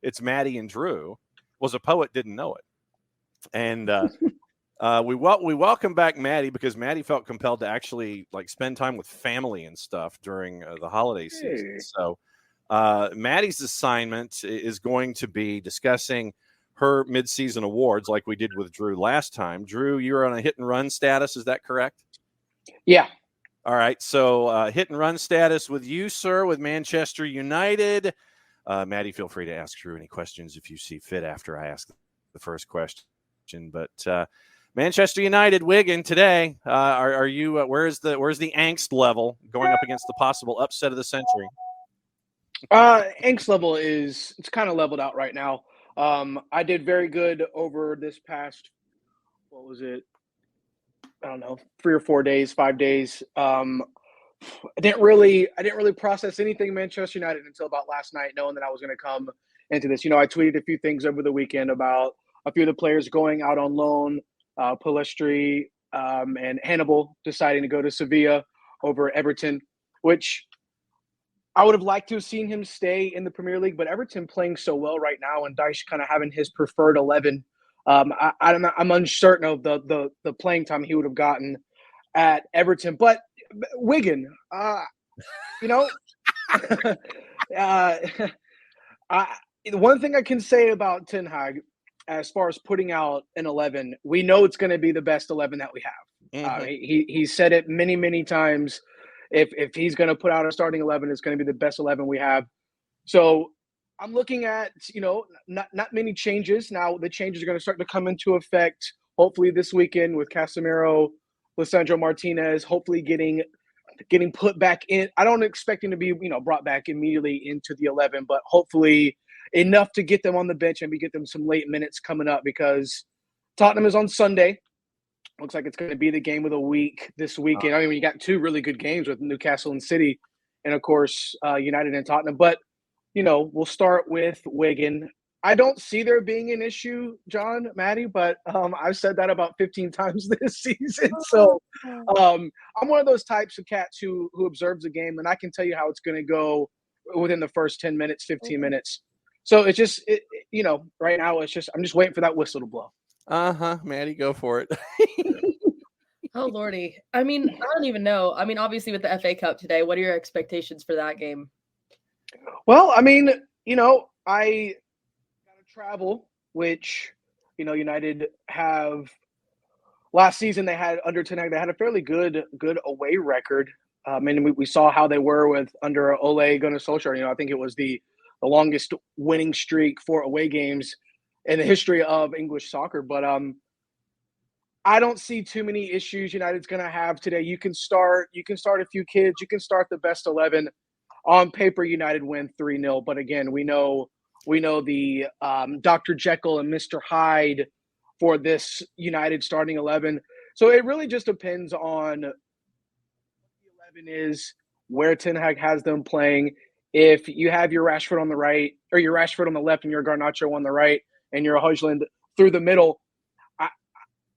it's Maddie and Drew, was a poet, didn't know it. And we welcome back Maddie because Maddie felt compelled to actually like spend time with family and stuff during the holiday season. So Maddie's assignment is going to be discussing her midseason awards like we did with Drew last time. Drew, you're on a hit and run status. Is that correct? Yeah. All right. So hit and run status with you, sir, with Manchester United. Maddie, feel free to ask Drew any questions if you see fit after I ask the first question. But Manchester United, Wigan today. Are you? Where's the angst level going up against the possible upset of the century? Angst level it's kind of leveled out right now. I did very good over this past, what was it? I don't know, 3 or 4 days, 5 days. I didn't really process anything Manchester United until about last night, knowing that I was going to come into this. I tweeted a few things over the weekend about a few of the players going out on loan, Pellistri and Hannibal deciding to go to Sevilla over Everton, which I would have liked to have seen him stay in the Premier League, but Everton playing so well right now and Dyche kind of having his preferred 11. I'm uncertain of the playing time he would have gotten at Everton. But Wigan, the one thing I can say about Ten Hag, as far as putting out an 11, we know it's going to be the best 11 that we have. Mm-hmm. He said it many, many times. If he's going to put out a starting 11, it's going to be the best 11 we have. So I'm looking at, not many changes. Now the changes are going to start to come into effect, hopefully this weekend with Casemiro, Lisandro Martinez, hopefully getting put back in. I don't expect him to be, brought back immediately into the 11, but hopefully enough to get them on the bench and we get them some late minutes coming up because Tottenham is on Sunday. Looks like it's going to be the game of the week this weekend. I mean, you got 2 really good games with Newcastle and City and, of course, United and Tottenham. But, we'll start with Wigan. I don't see there being an issue, John, Maddie, but I've said that about 15 times this season. So I'm one of those types of cats who observes a game, and I can tell you how it's going to go within the first 10 minutes, 15 minutes. So it's just, right now it's just I'm just waiting for that whistle to blow. Maddie, go for it. Oh, Lordy. I mean, I don't even know. I mean, obviously with the FA Cup today, what are your expectations for that game? Well, I mean, I got to travel, which, United have last season they had under Ten Hag, they had a fairly good away record. And we saw how they were with under Ole Gunnar Solskjaer. I think it was the longest winning streak for away games in the history of English soccer. But I don't see too many issues United's going to have today. You can start a few kids. You can start the best 11. On paper, United win 3-0. But again, we know the Dr. Jekyll and Mr. Hyde for this United starting 11. So it really just depends on what the 11 is, where Ten Hag has them playing. If you have your Rashford on the right, or your Rashford on the left and your Garnacho on the right, and your Højlund through the middle,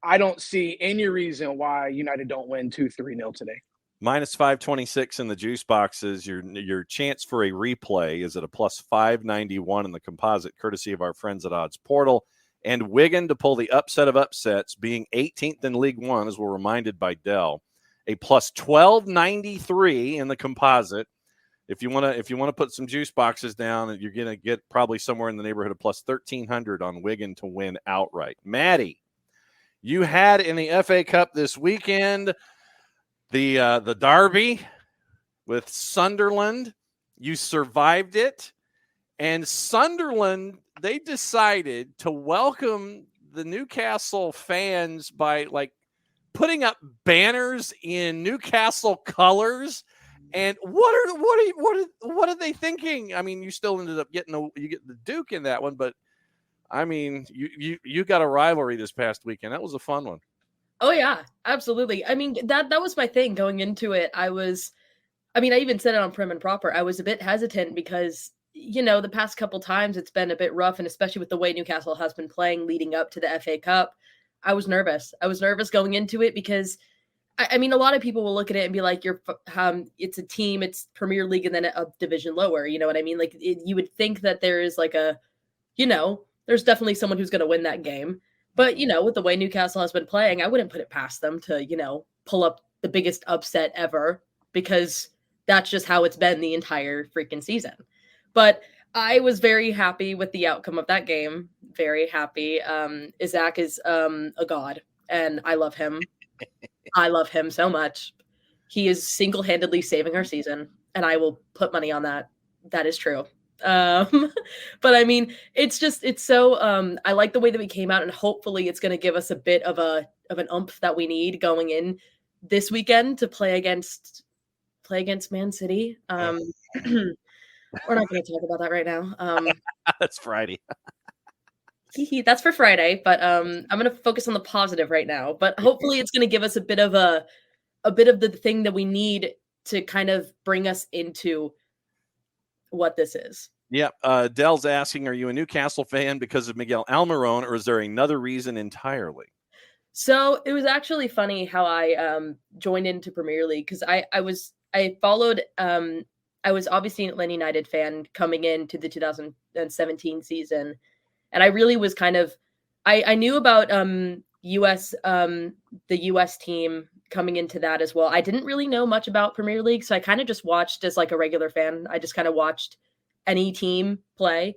I don't see any reason why United don't win 2-3-0 today. Minus 526 in the juice boxes. Your chance for a replay is at a plus 591 in the composite, courtesy of our friends at Odds Portal. And Wigan to pull the upset of upsets, being 18th in League One, as we're reminded by Dell, a plus 1293 in the composite. If you want to put some juice boxes down, you're going to get probably somewhere in the neighborhood of plus 1,300 on Wigan to win outright. Maddie, you had in the FA Cup this weekend the derby with Sunderland. You survived it, and Sunderland, they decided to welcome the Newcastle fans by putting up banners in Newcastle colors. And what are they thinking? I mean, you still ended up getting you get the Duke in that one, but I mean, you got a rivalry this past weekend. That was a fun one. Oh yeah, absolutely. I mean, that was my thing going into it. I even said it on Prem and Proper. I was a bit hesitant because, the past couple times it's been a bit rough, and especially with the way Newcastle has been playing leading up to the FA Cup, I was nervous. I was nervous going into it because, I mean, a lot of people will look at it and be like, it's a team, it's Premier League and then a division lower. You know what I mean? You would think that there is a there's definitely someone who's going to win that game. But, with the way Newcastle has been playing, I wouldn't put it past them to, pull up the biggest upset ever, because that's just how it's been the entire freaking season. But I was very happy with the outcome of that game. Very happy. Isaac is a god, and I love him. I love him so much. He is single-handedly saving our season, and I will put money on that. That is true. But I mean, it's so I like the way that we came out, and hopefully it's going to give us a bit of an oomph that we need going in this weekend to play against Man City. We're not going to talk about that right now. That's Friday. That's for Friday, but I'm going to focus on the positive right now. But hopefully it's going to give us a bit of the thing that we need to kind of bring us into what this is. Yeah. Dell's asking, are you a Newcastle fan because of Miguel Almiron, or is there another reason entirely? So it was actually funny how I joined into Premier League, because I followed I was obviously an Atlanta United fan coming into the 2017 season, and I really was kind of I knew about the US team coming into that as well. I didn't really know much about Premier League, so I kind of just watched as like a regular fan. I just kind of watched any team play,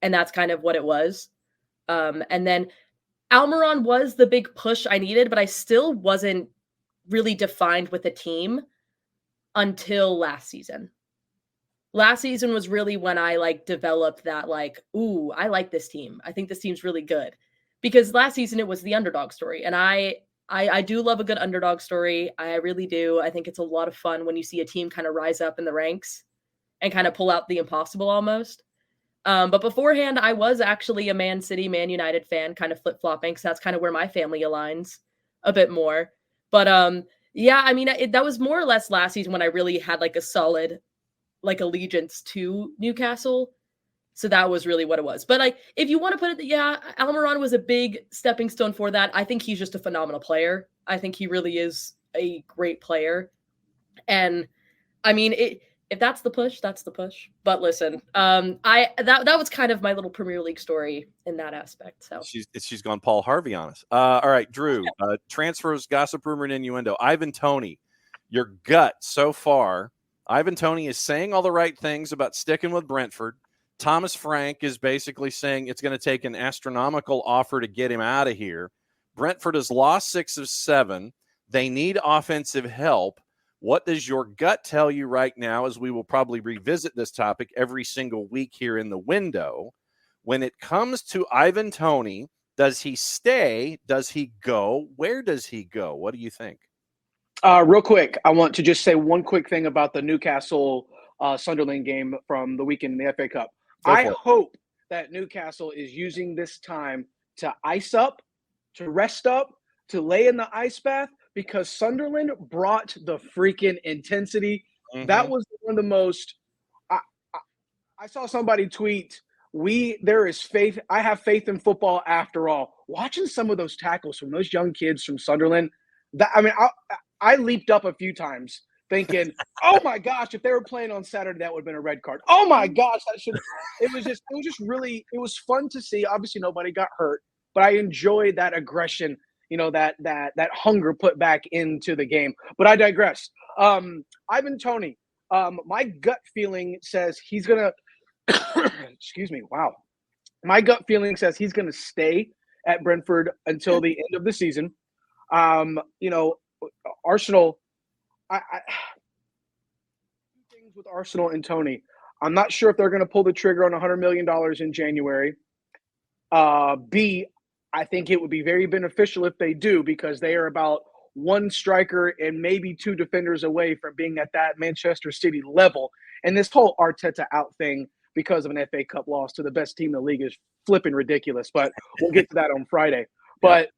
and that's kind of what it was. And then Almiron was the big push I needed, but I still wasn't really defined with a team until last season. Last season was really when I developed that ooh, I like this team. I think this team's really good. Because last season it was the underdog story, and I do love a good underdog story. I really do. I think it's a lot of fun when you see a team kind of rise up in the ranks and kind of pull out the impossible almost. But beforehand, I was actually a Man United fan, kind of flip-flopping, because that's kind of where my family aligns a bit more. But yeah, I mean, that was more or less last season when I really had a solid allegiance to Newcastle. So that was really what it was. But if you want to put it, yeah, Almiron was a big stepping stone for that. I think he's just a phenomenal player. I think he really is a great player. And I mean, if that's the push, that's the push. But listen, that was kind of my little Premier League story in that aspect. So she's gone Paul Harvey on us. All right, Drew. Transfers, gossip, rumor, and innuendo. Ivan Toney, your gut so far. Ivan Toney is saying all the right things about sticking with Brentford. Thomas Frank is basically saying it's going to take an astronomical offer to get him out of here. Brentford has lost 6 of 7. They need offensive help. What does your gut tell you right now, as we will probably revisit this topic every single week here in the window? When it comes to Ivan Toney, does he stay? Does he go? Where does he go? What do you think? Real quick, I want to just say one quick thing about the Newcastle Sunderland game from the weekend in the FA Cup. I hope that Newcastle is using this time to ice up, to rest up, to lay in the ice bath, because Sunderland brought the freaking intensity. Mm-hmm. That was one of the most I saw somebody tweet, there is faith. I have faith in football after all. Watching some of those tackles from those young kids from Sunderland, I leaped up a few times thinking, oh my gosh, if they were playing on Saturday, that would have been a red card. Oh my gosh, it was just really, it was fun to see. Obviously nobody got hurt, but I enjoyed that aggression, that hunger put back into the game. But I digress. Ivan Toney, my gut feeling says he's gonna excuse me, wow. My gut feeling says he's gonna stay at Brentford until the end of the season. Arsenal, things with Arsenal and Toney. I'm not sure if they're going to pull the trigger on $100 million in January. B, I think it would be very beneficial if they do, because they are about one striker and maybe 2 defenders away from being at that Manchester City level. And this whole Arteta out thing because of an FA Cup loss to the best team in the league is flipping ridiculous. But we'll get to that on Friday. But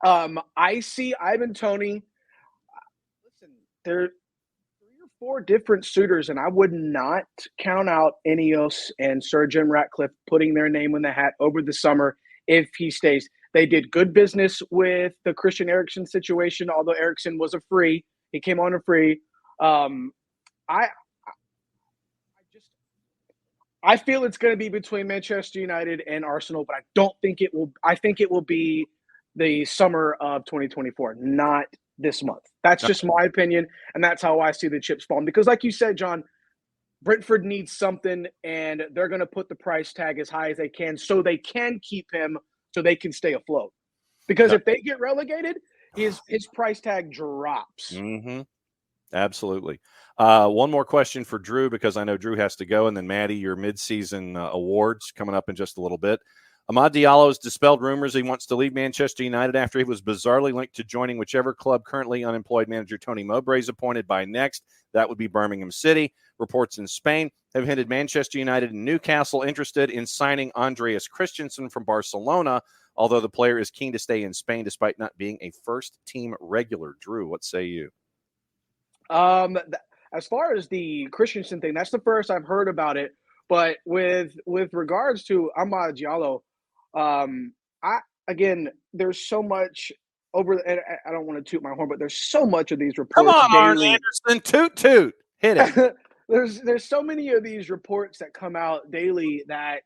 I see Ivan Toney. Listen, there are 3 or 4 different suitors, and I would not count out Ineos and Sir Jim Ratcliffe putting their name in the hat over the summer if he stays. They did good business with the Christian Eriksen situation, although Eriksen was a free. He came on a free. I feel it's going to be between Manchester United and Arsenal, but I don't think it will. I think it will be the summer of 2024, not this month. That's just my opinion, and that's how I see the chips falling. Because, like you said, John, Brentford needs something, and they're going to put the price tag as high as they can so they can keep him, so they can stay afloat. Because if they get relegated, his price tag drops. Mm-hmm. Absolutely. One more question for Drew, because I know Drew has to go, and then Maddie, your midseason awards coming up in just a little bit. Amad Diallo has dispelled rumors he wants to leave Manchester United after he was bizarrely linked to joining whichever club currently unemployed manager Tony Mowbray is appointed by next. That would be Birmingham City. Reports in Spain have hinted Manchester United and Newcastle interested in signing Andreas Christensen from Barcelona, although the player is keen to stay in Spain despite not being a first-team regular. Drew, what say you? As far as the Christensen thing, that's the first I've heard about it. But with regards to Amad Diallo, there's so much and I don't want to toot my horn, but there's so much of these reports. Come on, Arn Anderson, toot, hit it. There's so many of these reports that come out daily that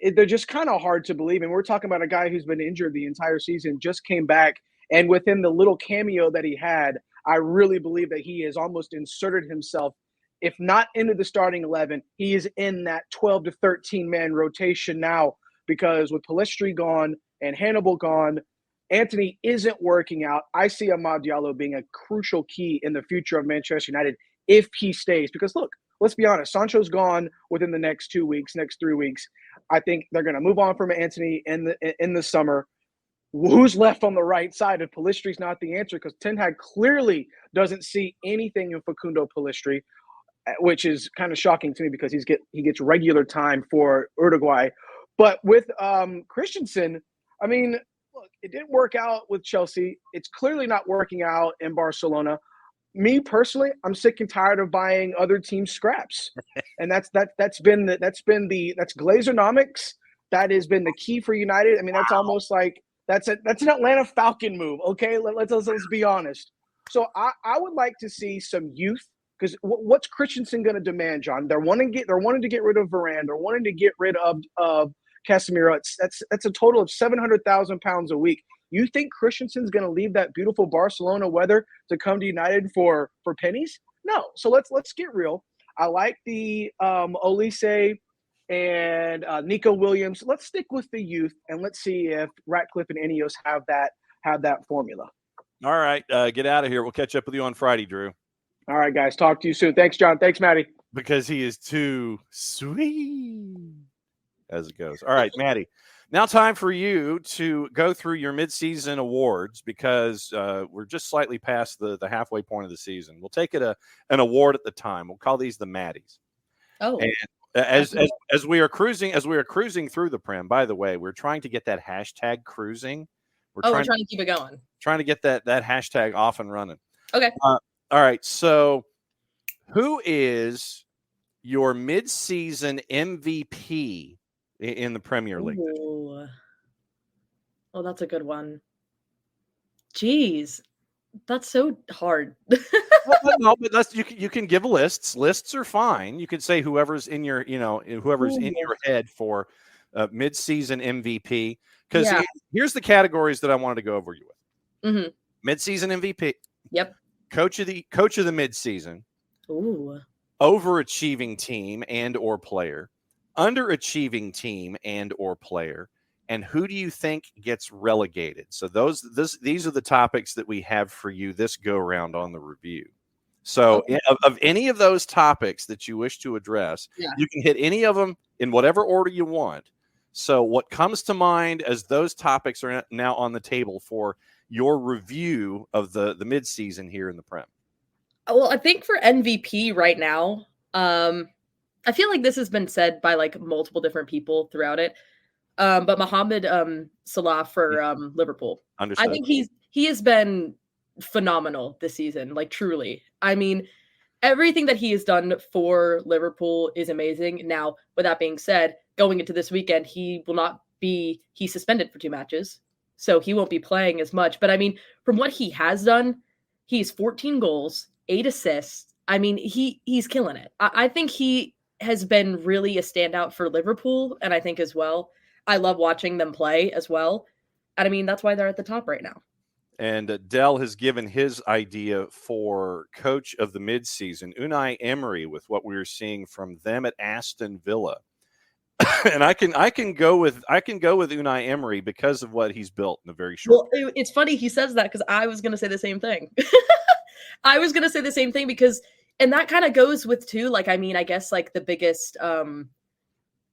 they're just kind of hard to believe. And we're talking about a guy who's been injured the entire season, just came back, and within the little cameo that he had, I really believe that he has almost inserted himself, if not into the starting 11, he is in that 12 to 13 man rotation now, because with Pellistri gone and Hannibal gone, Anthony isn't working out. I see Amad Diallo being a crucial key in the future of Manchester United if he stays. Because look, let's be honest, Sancho's gone within the next 2 weeks, next 3 weeks. I think they're going to move on from Anthony in the summer. Who's left on the right side if Pellistri's not the answer? Because Ten Hag clearly doesn't see anything in Facundo Pellistri, which is kind of shocking to me because he gets regular time for Uruguay. But with Christensen, I mean, look, it didn't work out with Chelsea. It's clearly not working out in Barcelona. Me personally, I'm sick and tired of buying other teams' scraps, and that's Glazeronomics. That has been the key for United. I mean, that's almost like that's an Atlanta Falcon move. Okay, let's be honest. So I would like to see some youth, because what's Christensen going to demand, John? They're wanting to get rid of Varane. They're wanting to get rid of Casemiro. That's a total of £700,000 a week. You think Christensen's going to leave that beautiful Barcelona weather to come to United for pennies? No. So let's get real. I like the Olise and Nico Williams. Let's stick with the youth, and let's see if Ratcliffe and Ineos have that formula. All right, get out of here. We'll catch up with you on Friday, Drew. All right, guys. Talk to you soon. Thanks, John. Thanks, Maddie. Because he is too sweet, as it goes. All right, Maddie. Now time for you to go through your midseason awards, because we're just slightly past the halfway point of the season. We'll take it an award at the time. We'll call these the Maddies. Oh. And as we are cruising through the Prem, by the way, we're trying to get that hashtag cruising. We're trying to keep it going. Trying to get that hashtag off and running. Okay. All right. So who is your midseason MVP in the Premier League? Ooh. Oh, that's a good one. Jeez, that's so hard. No, but you can give lists. Lists are fine. You can say whoever's in your in your head for midseason MVP. Because here's the categories that I wanted to go over you with. Mm-hmm. Midseason MVP. Yep. Coach of the midseason. Ooh. Overachieving team and or player. Underachieving team and or player, and who do you think gets relegated? So these are the topics that we have for you this go round on the review. So of any of those topics that you wish to address, you can hit any of them in whatever order you want. So what comes to mind as those topics are now on the table for your review of the midseason here in the Prem? Well, I think for MVP right now, I feel like this has been said by like multiple different people throughout it. But Mohamed Salah for Liverpool. Understood. I think he has been phenomenal this season, like truly. I mean, everything that he has done for Liverpool is amazing. Now, with that being said, going into this weekend, he's suspended for 2 matches, so he won't be playing as much. But I mean, from what he has done, he's 14 goals, 8 assists. I mean, he's killing it. I think he has been really a standout for Liverpool, and I think as well. I love watching them play as well. And I mean, that's why they're at the top right now. And Dell has given his idea for coach of the midseason, Unai Emery, with what we were seeing from them at Aston Villa. And I can go with Unai Emery because of what he's built in a very short. Well, it's funny he says that because I was going to say the same thing. I was going to say the same thing because, and that kind of goes with too. Like, I mean, I guess like the biggest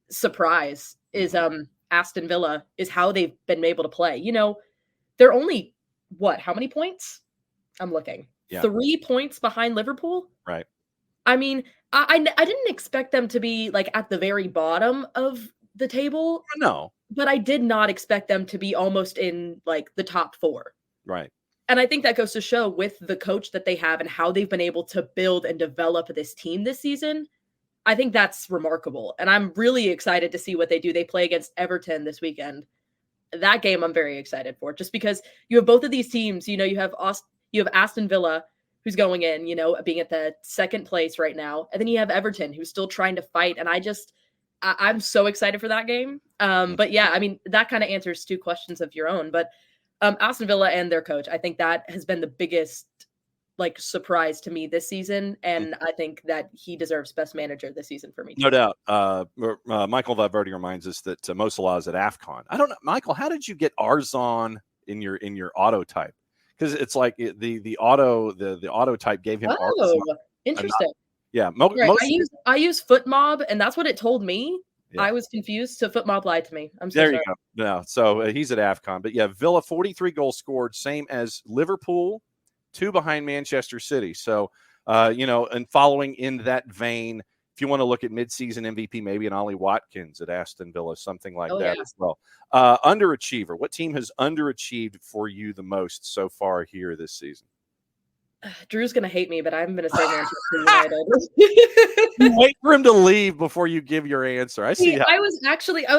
surprise is Aston Villa is how they've been able to play. You know, they're only how many points? I'm looking. Yeah. 3 points behind Liverpool. Right. I mean, I didn't expect them to be like at the very bottom of the table. No. But I did not expect them to be almost in like the top 4. Right. And I think that goes to show with the coach that they have and how they've been able to build and develop this team this season. I think that's remarkable. And I'm really excited to see what they do. They play against Everton this weekend. That game I'm very excited for, just because you have both of these teams. You know, you have Aston Villa, who's going in, you know, being at the second place right now. And then you have Everton, who's still trying to fight. And I'm so excited for that game. But yeah, I mean, that kind of answers 2 questions of your own. But Aston Villa and their coach, I think that has been the biggest like surprise to me this season. And I think that he deserves best manager this season for me. No doubt. Michael Valverde reminds us that Mo Salah is at AFCON. I don't know, Michael, how did you get Arzon in your auto type? Because it's like the auto type gave him Arzon. Interesting. Yeah. I use FootMob, and that's what it told me. Yeah. I was confused, so FootMob lied to me. I'm so sorry. There you go. No, so he's at AFCON. But yeah, Villa, 43 goals scored, same as Liverpool, 2 behind Manchester City. So, and following in that vein, if you want to look at midseason MVP, maybe an Ollie Watkins at Aston Villa, something like that as well. Underachiever. What team has underachieved for you the most so far here this season? Drew's going to hate me, but I'm going to say Manchester United. Wait for him to leave before you give your answer. I see. I was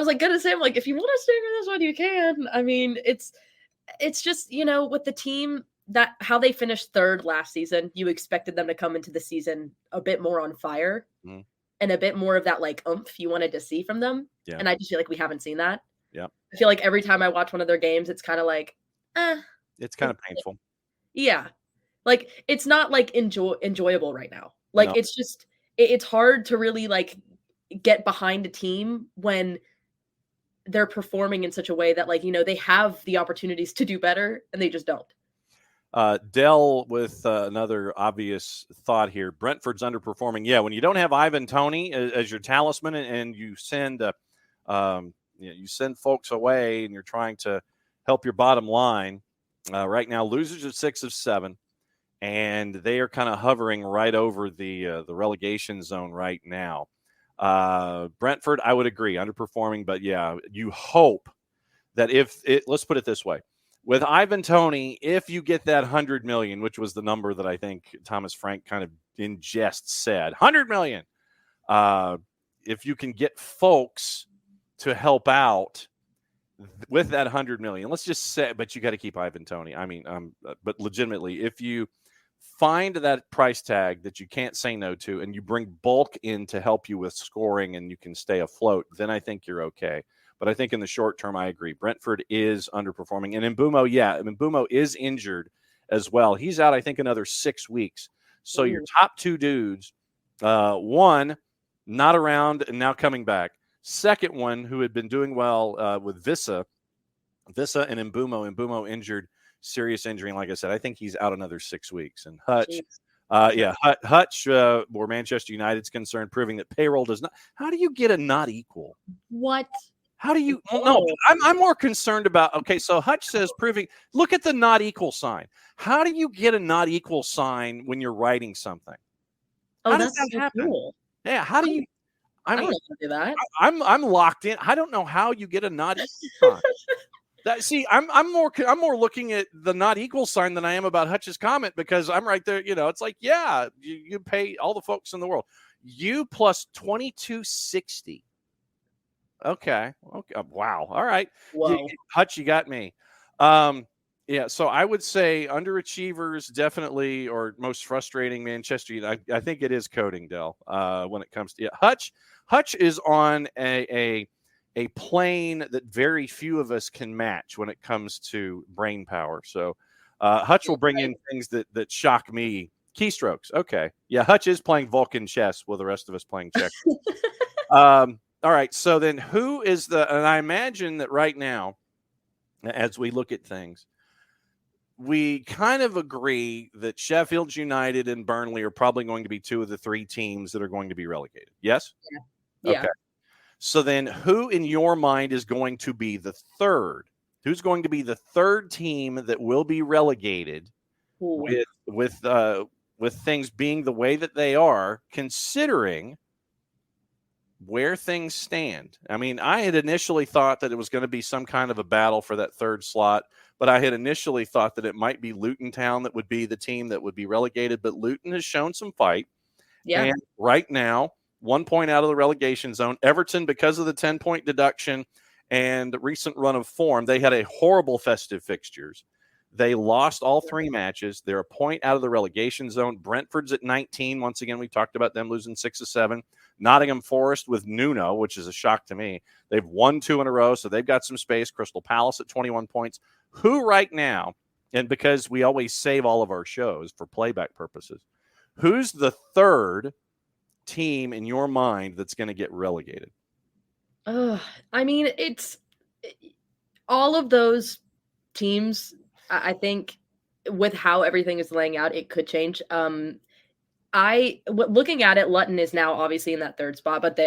like going to say, I'm like, if you want to stay for this one, you can. I mean, it's just, you know, with the team that how they finished 3rd last season, you expected them to come into the season a bit more on fire and a bit more of that like oomph you wanted to see from them. Yeah. And I just feel like we haven't seen that. Yeah. I feel like every time I watch one of their games, it's kind of like, it's kind of painful. Yeah. Like, it's not like enjoyable right now. Like, it's just, it's hard to really like get behind a team when they're performing in such a way that like, you know, they have the opportunities to do better and they just don't. Dell with another obvious thought here. Brentford's underperforming. Yeah, when you don't have Ivan Toney as your talisman and you send you send folks away and you're trying to help your bottom line. Right now, losers are 6 of 7. And they are kind of hovering right over the relegation zone right now. Brentford, I would agree, underperforming. But, yeah, you hope that let's put it this way. With Ivan Toney, if you get that $100 million, which was the number that I think Thomas Frank kind of in jest said, $100 million, if you can get folks to help out with that $100 million, let's just say, but you got to keep Ivan Toney. I mean, but legitimately, if you find that price tag that you can't say no to and you bring bulk in to help you with scoring and you can stay afloat, then I think you're okay. But I think in the short term, I agree. Brentford is underperforming. And Mbeumo is injured as well. He's out, I think, another 6 weeks. So your top 2 dudes, one, not around and now coming back. Second one, who had been doing well with Vissa and Mbeumo injured, serious injury. And like I said, I think he's out another 6 weeks. And Hutch, Hutch, where Manchester United's concerned, proving that payroll does not. How do you get a not equal? What? How do you? No, I'm more concerned about. Okay, so Hutch says proving. Look at the not equal sign. How do you get a not equal sign when you're writing something? How does that happen? Cool. Yeah, how do you? I don't know how to do that. I'm locked in. I don't know how you get a not equal sign. I'm more looking at the not equal sign than I am about Hutch's comment because I'm right there. You know, it's like, yeah, you pay all the folks in the world. You plus $22.60. Okay. Wow. All right. Whoa. Hutch, you got me. Yeah, so I would say underachievers definitely, or most frustrating Manchester United. I think it is coding, Dell. When it comes to Hutch is on a plane that very few of us can match when it comes to brain power. So Hutch will bring in things that shock me. Keystrokes, okay, yeah. Hutch is playing Vulcan chess, while the rest of us playing checkers. All right, so then who is and I imagine that right now, as we look at things, we kind of agree that Sheffield United and Burnley are probably going to be two of the three teams that are going to be relegated. Yes? Yeah. Okay. So then who in your mind is going to be the third? Who's going to be the third team that will be relegated with things being the way that they are, considering where things stand? I mean, I had initially thought that it was going to be some kind of a battle for that third slot, but I had initially thought that it might be Luton Town that would be the team that would be relegated, but Luton has shown some fight. Yeah. And right now, 1 point out of the relegation zone. Everton, because of the 10-point deduction and the recent run of form, they had a horrible festive fixtures. They lost all three matches. They're a point out of the relegation zone. Brentford's at 19. Once again, we talked about them losing 6 of 7. Nottingham Forest with Nuno, which is a shock to me. They've won 2 in a row, so they've got some space. Crystal Palace at 21 points. Who right now, and because we always save all of our shows for playback purposes, who's the third team in your mind that's going to get relegated? I mean, it's all of those teams. I think with how everything is laying out, it could change. Looking at it, Luton is now obviously in that third spot, but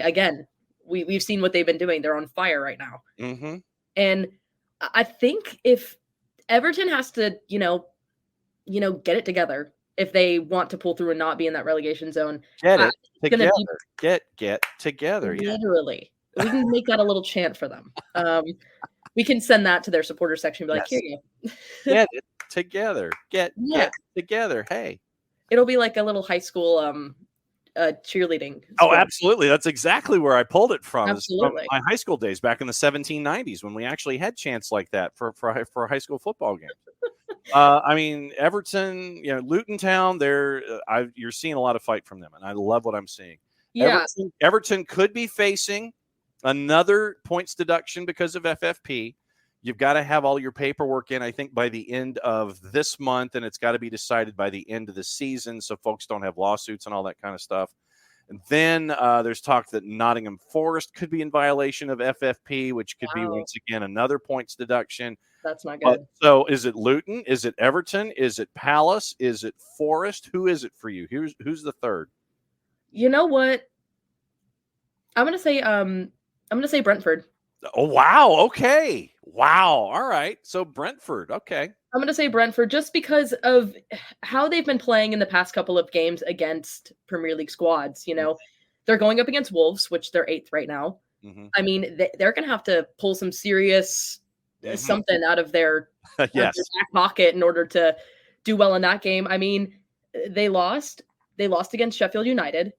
we've seen what they've been doing. They're on fire right now. Mm-hmm. And I think if Everton has to, get it together, if they want to pull through and not be in that relegation zone, get it together. Get together. Literally, we can make that a little chant for them. We can send that to their supporter section. And be like, here you go. Get it together. Get together. Hey, it'll be like a little high school cheerleading. Oh, absolutely. That's exactly where I pulled it from. Absolutely. From my high school days back in the 1790s when we actually had chants like that for a high school football game. I mean, Everton, Luton Town, you're seeing a lot of fight from them, and I love what I'm seeing. Yeah. Everton could be facing another points deduction because of FFP. You've got to have all your paperwork in, I think, by the end of this month, and it's got to be decided by the end of the season so folks don't have lawsuits and all that kind of stuff. And then there's talk that Nottingham Forest could be in violation of FFP, which could be, once again, another points deduction. That's not good. So is it Luton? Is it Everton? Is it Palace? Is it Forest? Who is it for you? Who's the third? You know what? I'm gonna say Brentford. Oh, wow. Okay. Wow. All right. So Brentford. Okay. I'm going to say Brentford just because of how they've been playing in the past couple of games against Premier League squads. They're going up against Wolves, which they're 8th right now. Mm-hmm. I mean, they're going to have to pull some serious something out of their, yes. their back pocket in order to do well in that game. I mean, they lost. They lost against Sheffield United,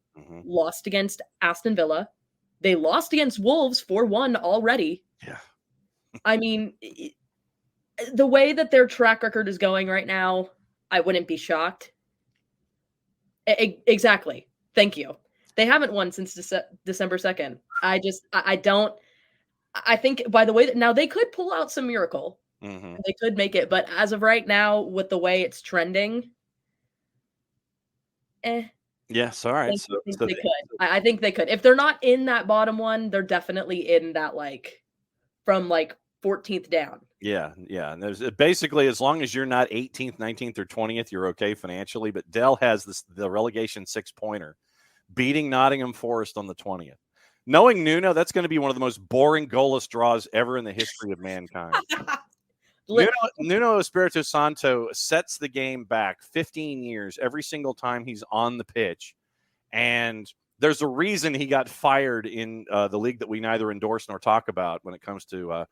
lost against Aston Villa. They lost against Wolves 4-1 already. Yeah. I mean, the way that their track record is going right now, I wouldn't be shocked. Exactly. Thank you. They haven't won since December 2nd. I think by the way that now they could pull out some miracle. Mm-hmm. They could make it. But as of right now, with the way it's trending, Yes, all right. I think they could. If they're not in that bottom one, they're definitely in that from 14th down. Yeah. And there's basically, as long as you're not 18th, 19th, or 20th, you're okay financially. But Dell has the relegation 6-pointer, beating Nottingham Forest on the 20th. Knowing Nuno, that's going to be one of the most boring goalless draws ever in the history of mankind. Nuno Espirito Santo sets the game back 15 years every single time he's on the pitch. And there's a reason he got fired in the league that we neither endorse nor talk about when it comes to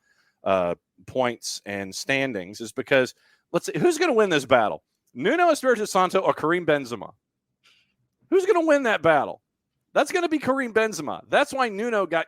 points and standings, is because, let's see, who's going to win this battle? Nuno Espirito Santo or Karim Benzema? Who's going to win that battle? That's going to be Karim Benzema. That's why Nuno got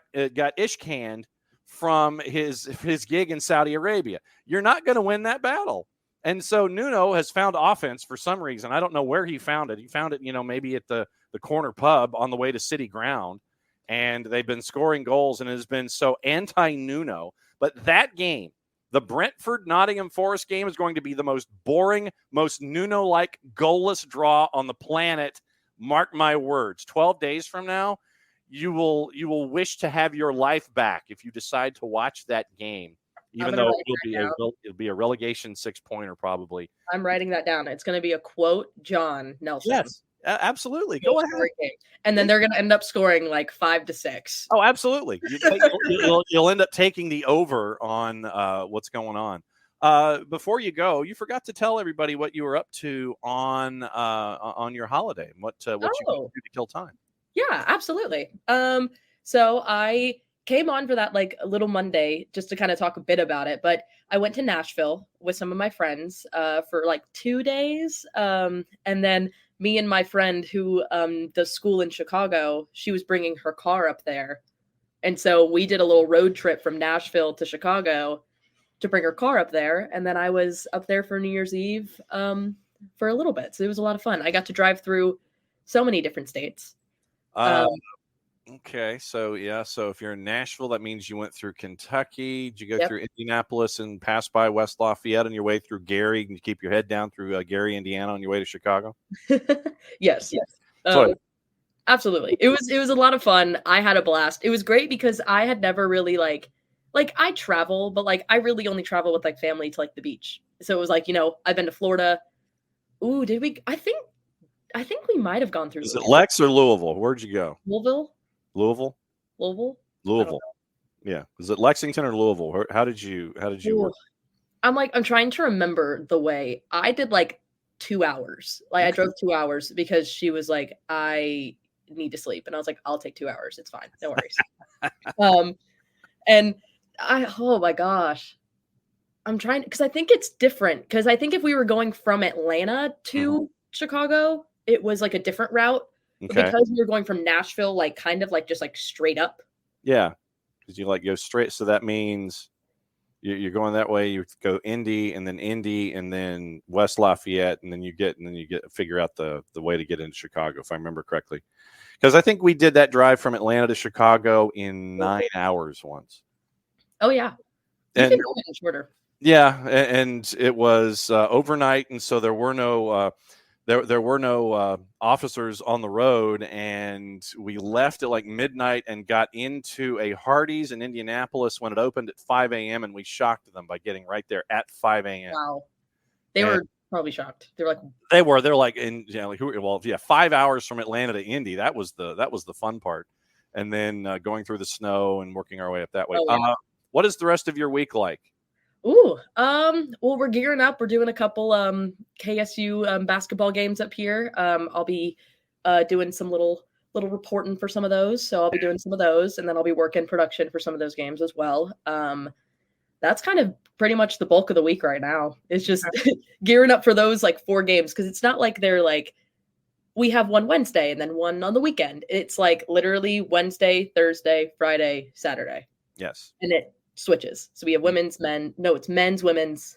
ish-canned from his gig in Saudi Arabia. You're not going to win that battle. And so Nuno has found offense for some reason. I don't know where he found it. He found it, maybe at the corner pub on the way to City Ground. And they've been scoring goals, and it has been so anti-Nuno. But that game, the Brentford-Nottingham Forest game, is going to be the most boring, most Nuno-like goalless draw on the planet. Mark my words. 12 days from now, you will wish to have your life back if you decide to watch that game. Even though it'll be a relegation 6-pointer probably. I'm writing that down. It's going to be a quote, John Nelson. Yes, absolutely. Go ahead. And then they're going to end up scoring like 5-6. Oh, absolutely. You'll end up taking the over on what's going on. Before you go, you forgot to tell everybody what you were up to on your holiday and what you do to kill time. Yeah, absolutely. So I came on for that like Little Monday just to kind of talk a bit about it, but I went to Nashville with some of my friends for like 2 days, and then me and my friend who does school in Chicago, she was bringing her car up there, and so we did a little road trip from Nashville to Chicago to bring her car up there, and then I was up there for New Year's Eve for a little bit, so it was a lot of fun. I got to drive through so many different states. Okay, so if you're in Nashville, that means you went through Kentucky. Did you go through Indianapolis and pass by West Lafayette on your way through Gary? And you keep your head down through Gary, Indiana, on your way to Chicago? Yes. Absolutely. It was a lot of fun. I had a blast. It was great because I had never really like I travel, but like I really only travel with like family to like the beach. So it was like, I've been to Florida. Ooh, did we? I think we might have gone through. Is it Lex or Louisville? Where'd you go? Louisville. Yeah. Is it Lexington or Louisville? How did you work? I'm trying to remember the way. I did like 2 hours. Like I drove 2 hours because she was like, I need to sleep. And I was like, I'll take 2 hours. It's fine. No worries. And oh my gosh. I'm trying, because I think it's different. Because I think if we were going from Atlanta to Chicago, it was like a different route. Okay. Because we were going from Nashville, like kind of like just like straight up. Yeah. Because you like go straight. So that means you're going that way. You go Indy and then West Lafayette. And then you figure out the way to get into Chicago, if I remember correctly. Because I think we did that drive from Atlanta to Chicago in 9 hours once. Oh, yeah. And shorter. Yeah. And it was overnight. And so there were no there were no officers on the road, and we left at like midnight and got into a Hardee's in Indianapolis when it opened at 5 a.m. and we shocked them by getting right there at 5 a.m. Wow. They were probably shocked. They're like, 5 hours from Atlanta to Indy. That was the fun part. And then going through the snow and working our way up that way. Oh, yeah. What is the rest of your week like? Ooh, well, we're gearing up. We're doing a couple KSU basketball games up here. I'll be doing some little reporting for some of those. So I'll be doing some of those, and then I'll be working production for some of those games as well. That's kind of pretty much the bulk of the week right now. It's just gearing up for those like 4 games, because it's not like they're like we have one Wednesday and then one on the weekend. It's like literally Wednesday, Thursday, Friday, Saturday. Yes. And it switches. So we have it's men's, women's.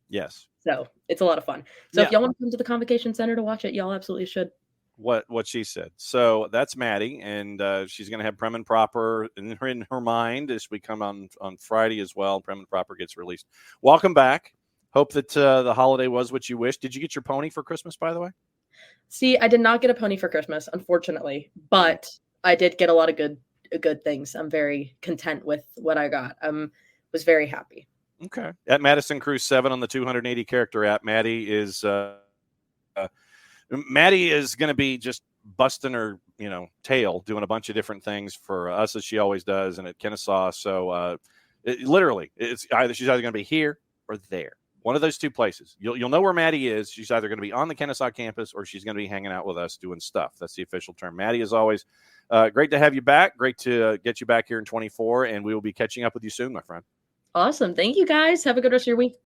Yes. So it's a lot of fun. So if y'all want to come to the Convocation Center to watch it, y'all absolutely should. What she said. So that's Maddie, and she's going to have Prem and Proper in her mind as we come on Friday as well. Prem and Proper gets released. Welcome back. Hope that the holiday was what you wished. Did you get your pony for Christmas, by the way? See, I did not get a pony for Christmas, unfortunately, but I did get a lot of good things. I'm very content with what I got. Was very happy. Okay. At Madison Cruise 7 on the 280 character app, Maddie is going to be just busting her, tail, doing a bunch of different things for us as she always does, and at Kennesaw. So she's either going to be here or there. One of those two places. You'll know where Maddie is. She's either going to be on the Kennesaw campus or she's going to be hanging out with us doing stuff. That's the official term. Maddie, as always, great to have you back. Great to get you back here in 24, and we will be catching up with you soon, my friend. Awesome. Thank you, guys. Have a good rest of your week.